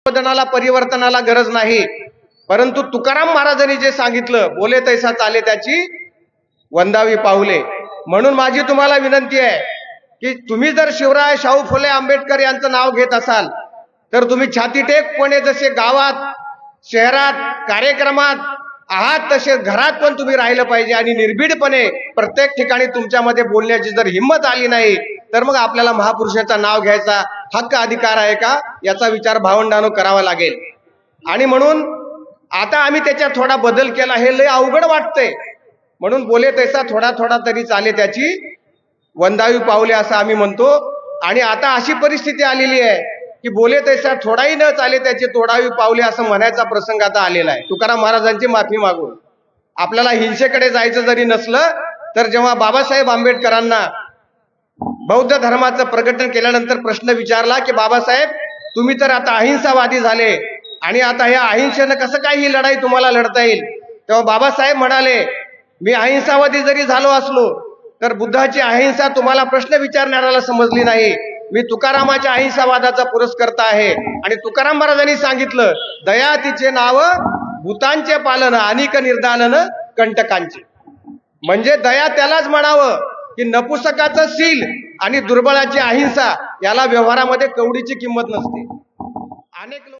संशोधनाला परिवर्तनाला गरज नाही, परंतु तुकाराम महाराजांनी जे सांगितलं, बोले तैसा चाले त्याची वंदावी पाऊले. म्हणून माझी तुम्हाला विनंती आहे की तुम्ही जर शिवराय शाहू फुले आंबेडकर यांचं नाव घेत असाल तर तुम्ही छातीटेकपणे जसे गावात शहरात कार्यक्रमात आहात तसे घरात पण तुम्ही राहिलं पाहिजे आणि निर्भीडपणे प्रत्येक ठिकाणी तुमच्यामध्ये बोलण्याची जर हिंमत आली नाही तर मग आपल्याला महापुरुषाचं नाव घ्यायचा हक्क अधिकार आहे का याचा विचार भावंडांनो करावा लागेल. आणि म्हणून आता आम्ही त्याच्यात थोडा बदल केला. हे लय अवघड वाटतंय म्हणून बोले तैसा थोडा थोडा तरी चाले त्याची वंदावी पावले असं आम्ही म्हणतो. आणि आता अशी परिस्थिती आलेली आहे की बोले तैसा थोडाही न चाले त्याची तोडावी पावले असं म्हणायचा प्रसंग आता आलेला आहे. तुकाराम महाराजांची माफी मागून आपल्याला हिंसेकडे जायचं जरी नसलं तर जेव्हा बाबासाहेब आंबेडकरांना बौद्ध धर्माचं प्रकटन केल्यानंतर प्रश्न विचारला की बाबासाहेब तुम्ही तर आता अहिंसावादी झाले आणि आता या अहिंसेनं कसं काय ही लढाई तुम्हाला लढता येईल, तेव्हा बाबासाहेब म्हणाले मी अहिंसावादी जरी झालो असलो तर बुद्धाची अहिंसा तुम्हाला प्रश्न विचारणाऱ्याला समजली नाही. मी तुकारामाच्या अहिंसावादाचा पुरस्कर्ता आहे. आणि तुकाराम महाराजांनी सांगितलं दया तिचे नाव भूतांचे पालन अनिक निर्दालन कंटकांचे. म्हणजे दया त्यालाच म्हणावं की नपुसकाचं शील आणि दुर्बळाची अहिंसा याला व्यवहारामध्ये कवडीची किंमत नसते. अनेक